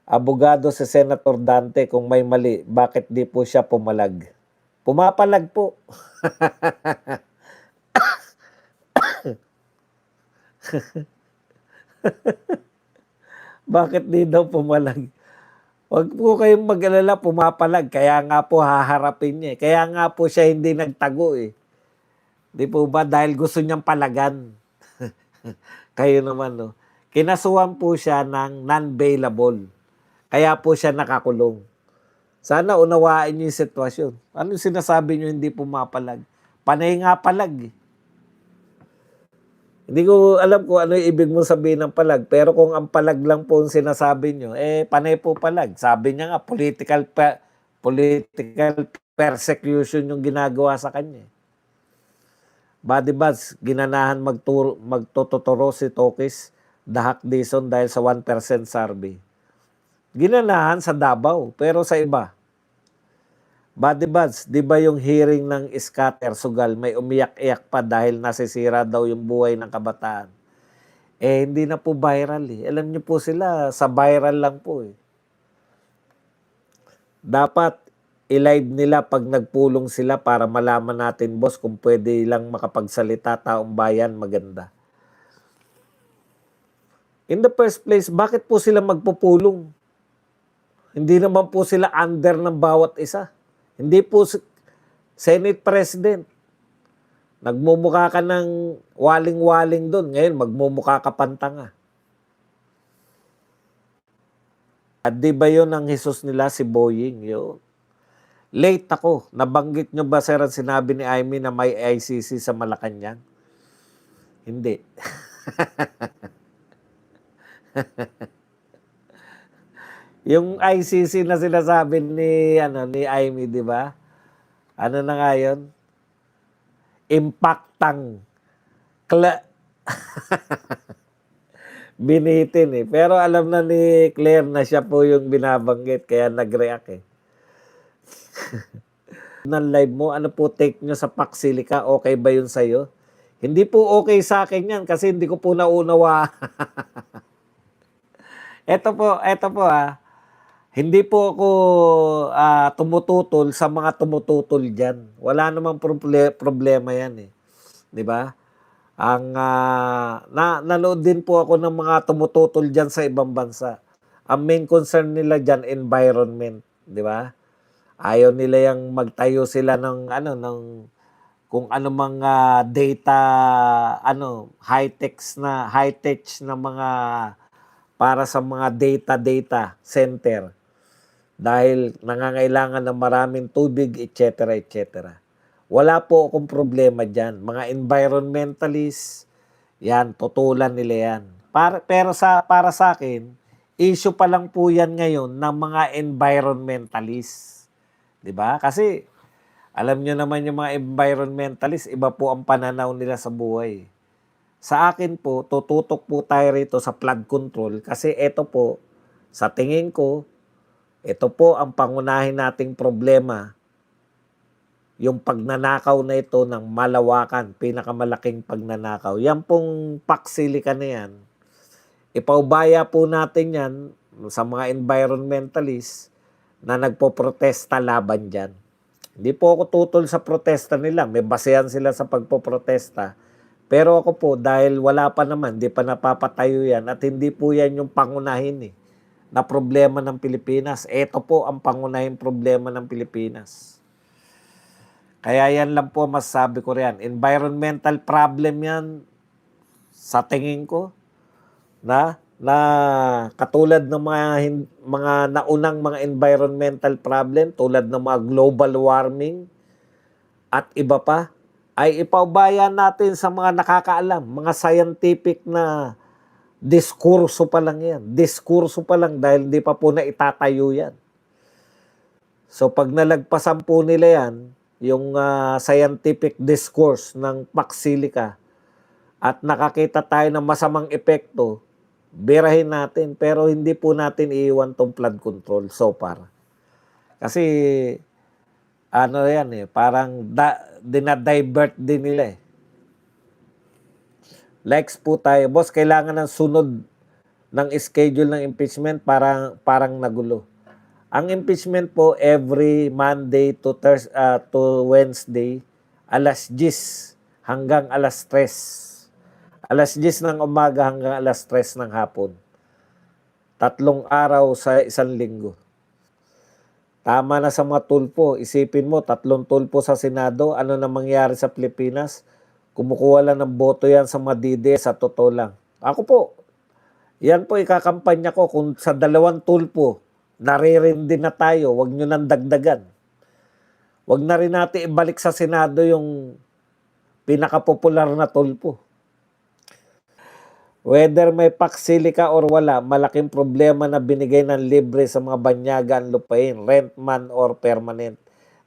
Abogado si Senator Dante, kung may mali, bakit di po siya pumalag? Pumapalag po. Bakit di daw pumalag? Huwag po kayong mag-alala, pumapalag. Kaya nga po haharapin niya. Kaya nga po siya hindi nagtago eh. Di po ba? Dahil gusto niyang palagan. Kayo naman, no? Kinasuhan po siya ng non-bailable. Kaya po siya nakakulong. Sana unawain niyo yung sitwasyon. Ano yung sinasabi niyo hindi pumapalag? Panay nga palag eh. Hindi ko alam kung ano yung ibig mong sabihin ng palag. Pero kung ang palag lang po ang sinasabi nyo, panay po palag. Sabi niya nga, political persecution yung ginagawa sa kanya. Body bags, ginanahan magtututuro si Tokis Dahak Dison dahil sa 1% survey. Ginanahan sa Davao, pero sa iba. Body bags, di ba yung hearing ng Scatter Sugal, may umiyak-iyak pa dahil nasisira daw yung buhay ng kabataan. Hindi na po viral eh. Alam niyo po sila, sa viral lang po eh. Dapat i-live nila pag nagpulong sila para malaman natin, boss, kung pwede lang makapagsalita taong bayan, maganda. In the first place, bakit po sila magpupulong? Hindi naman po sila under ng bawat isa. Hindi po Senate President. Nagmumukha ka ng waling-waling doon. Ngayon, magmumukha ka pantanga. At di ba yun ang Jesus nila, si Boying? Yun. Late ako. Nabanggit nyo ba, sir, ang sinabi ni Amy na may ICC sa Malacanang? Hindi. Yung ICC na sinasabi ni Amy, di ba? Ano na nga yun? Impactang. Binitin eh. Pero alam na ni Claire na siya po yung binabanggit, kaya nag-react eh. Ng live mo, ano po take nyo sa Paxilica? Okay ba yun sa'yo? Hindi po okay sa akin yan kasi hindi ko po naunawa. Ito po hindi po ako tumututol sa mga tumututol dyan. Wala namang problema yan eh. Di ba? Nanood din po ako ng mga tumututol dyan sa ibang bansa. Ang main concern nila dyan, environment. Di ba? Ayaw nila yung magtayo sila ng kung ano mga data, high-tech na mga para sa mga data center. Dahil nangangailangan ng maraming tubig, etc. etc. Wala po akong problema dyan. Mga environmentalists, yan, tutulan nila yan. Para sa akin, issue pa lang po yan ngayon ng mga environmentalists. Diba? Kasi, alam nyo naman yung mga environmentalists, iba po ang pananaw nila sa buhay. Sa akin po, tututok po tayo rito sa flood control kasi ito po, sa tingin ko, ito po ang pangunahin nating problema, yung pagnanakaw na ito ng malawakan, pinakamalaking pagnanakaw. Yan pong Paxilica na yan, ipaubaya po natin yan sa mga environmentalists na nagpoprotesta laban dyan. Hindi po ako tutol sa protesta nila, may basehan sila sa pagpoprotesta. Pero ako po, dahil wala pa naman, di pa napapatayo yan at hindi po yan yung pangunahin na problema ng Pilipinas. Ito po ang pangunahing problema ng Pilipinas. Kaya yan lang po masasabi ko riyan. Environmental problem yan sa tingin ko na katulad ng mga naunang mga environmental problem tulad ng mga global warming at iba pa ay ipaubaya natin sa mga nakakaalam, mga scientific na diskurso pa lang yan. Diskurso pa lang dahil hindi pa po na itatayo yan. So pag nalagpasan po nila yan, yung scientific discourse ng Paxilica at nakakita tayo ng masamang epekto, birahin natin. Pero hindi po natin iiwan tong flood control so far. Kasi yan parang dinadivert din nila Likes po tayo. Boss, kailangan ng sunod ng schedule ng impeachment parang nagulo. Ang impeachment po every Monday to Wednesday, alas 10 hanggang alas 3. Alas 10 ng umaga hanggang alas 3 ng hapon. 3 araw sa isang linggo. Tama na sa mga tulpo. Isipin mo, 3 tulpo sa Senado. Ano na mangyari sa Pilipinas? Kumukuha lang ng boto yan sa madide sa totoo lang. Ako po, yan po ikakampanya ko kung sa 2 tulpo, naririndi na tayo, wag nyo nang dagdagan. Wag na rin natin ibalik sa Senado yung pinakapopular na tulpo. Whether may paksili ka or wala, malaking problema na binigay ng libre sa mga banyaga ang lupain, rent man or permanent,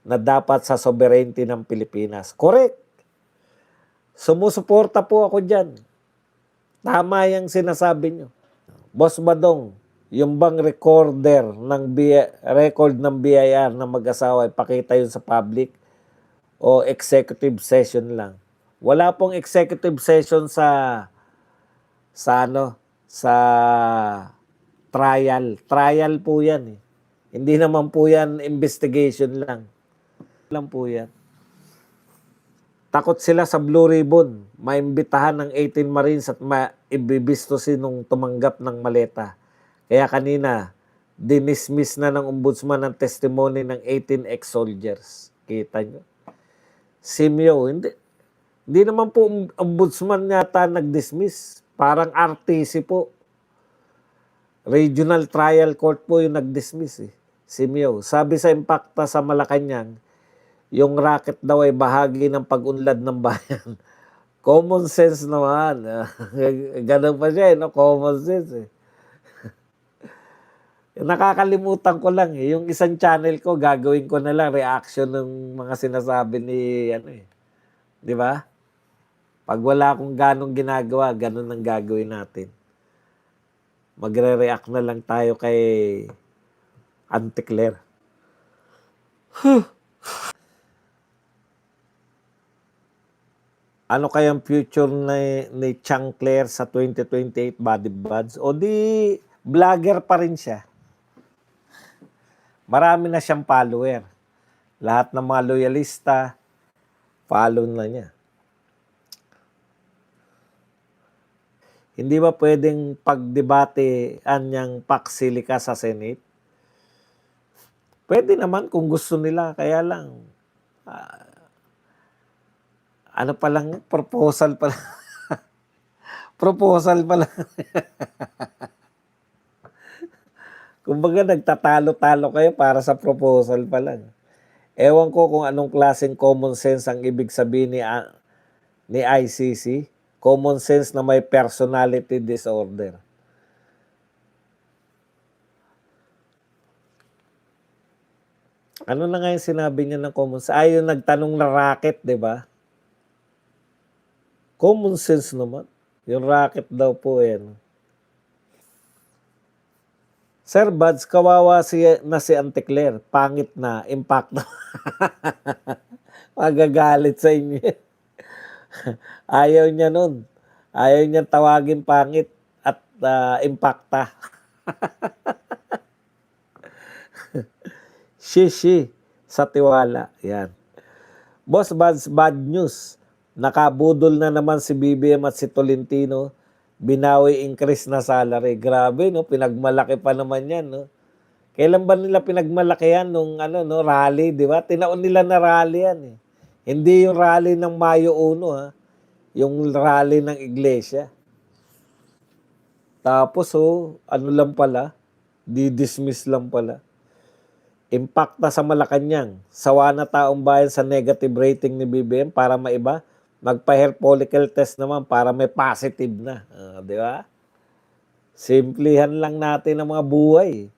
na dapat sa sovereignty ng Pilipinas. Correct. Sumusuporta po ako dyan. Tama yung sinasabi nyo. Boss Badong, yung bang record ng BIR na mag-asawa, ipakita yun sa public o executive session lang? Wala pong executive session sa trial. Trial po yan eh. Hindi naman po yan investigation lang. Lang po yan. Takot sila sa Blue Ribbon, maimbitahan ng 18 Marines at maibibistosin nung tumanggap ng maleta. Kaya kanina, dinismiss na ng ombudsman ang testimony ng 18 ex-soldiers. Kita nyo? Simyo, hindi naman po ombudsman yata nag-dismiss. Parang RTC po. Regional Trial Court po yung nag-dismiss eh. Simyo. Sabi sa Impacta sa Malacanang, yung racket daw ay bahagi ng pag-unlad ng bayan. Common sense naman. Ganun pa siya, no? Common sense eh. Nakakalimutan ko lang eh. Yung isang channel ko, gagawin ko na lang reaction ng mga sinasabi ni di ba? Pag wala akong ganong ginagawa, ganon ang gagawin natin. Magre-react na lang tayo kay Auntie Claire. Ano kayang future ni Chang Claire sa 2028 Body Buds? O di, vlogger pa rin siya. Marami na siyang follower. Lahat ng mga loyalista, follow na niya. Hindi ba pwedeng pagdebatean niyang paksili ka sa Senate? Pwede naman kung gusto nila, kaya lang, ano pa lang, proposal pa lang. Proposal pa lang. Kumbaga nagtatalo-talo kayo para sa proposal pa lang. Ewan ko kung anong klaseng common sense ang ibig sabihin ni ICC. Common sense na may personality disorder. Ano na nga yung sinabi niya ng common sense? Yung nagtanong na racket, di ba? Common sense naman. Yung racket daw po yan. Sir Buds, kawawa na si Auntie Claire. Pangit na, impact na. Magagalit sa inyo. Ayaw niya nun. Ayaw niya tawagin pangit at impacta. Shishi sa tiwala. Yan. Boss Buds, bad news. Nakabudol na naman si BBM at si Tolentino. Binawi increase na salary. Grabe, no? Pinagmalaki pa naman yan, no? Kailan ba nila pinagmalaki yan nung rally, di ba? Tinaon nila na rally yan, eh. Hindi yung rally ng Mayo 1, ha? Yung rally ng iglesia. Tapos, lang pala, di-dismiss lang pala. Impacta sa Malacanang. Sawa na taong bayan sa negative rating ni BBM para maiba. Magpa-hair follicle test naman para may positive na. Di ba? Simplihan lang natin ang mga buhay.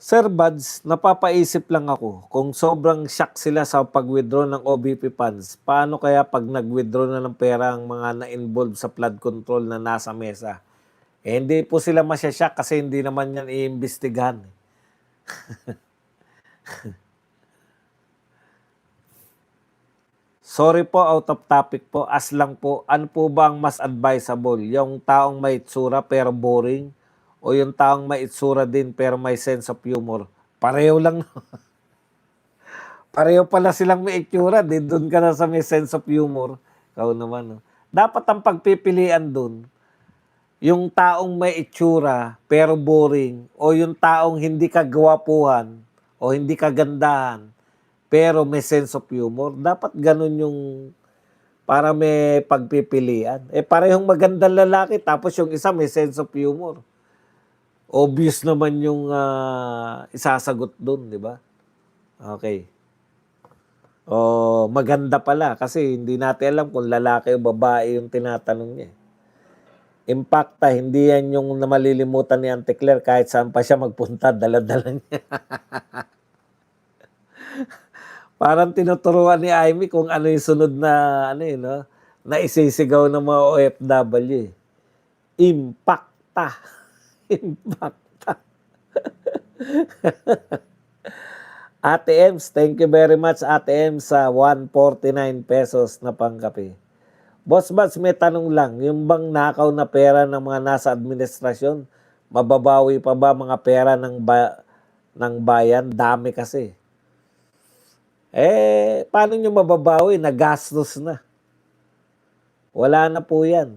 Sir Buds, napapaisip lang ako kung sobrang shock sila sa pag-withdraw ng OBP funds, paano kaya pag nag-withdraw na ng pera ang mga na-involve sa flood control na nasa mesa? Hindi po sila masya-shock kasi hindi naman yan iimbestigahan. Sorry po, out of topic po. As lang po, ano po ba ang mas advisable? Yung taong may itsura pero boring o yung taong may itsura din pero may sense of humor? Pareho lang. Pareho pala silang may itsura. Di doon ka na sa may sense of humor. Ikaw naman. No? Dapat ang pagpipilian doon, yung taong may itsura pero boring o yung taong hindi kagwapuhan o hindi kagandahan pero may sense of humor. Dapat ganun yung para may pagpipilian. Eh parehong magandang lalaki tapos yung isa may sense of humor. Obvious naman yung isasagot doon, di ba? Okay. O maganda pala kasi hindi natin alam kung lalaki o babae yung tinatanong niya. Impacta, hindi yan yung na malilimutan ni Auntie Claire kahit saan pa siya magpunta, dala-dala niya. Parang tinuturuan ni Amy kung ano yung sunod na ano yun, no? Na isisigaw ng mga OFW. Impacta. Impacta. Ate Ems, thank you very much Ate Ems sa 149 pesos na pangkape. Boss Bats, may tanong lang, yung bang nakaw na pera ng mga nasa administrasyon, mababawi pa ba mga pera ng bayan? Dami kasi. Eh, paano nyo mababawi? Nagastos na. Wala na po yan.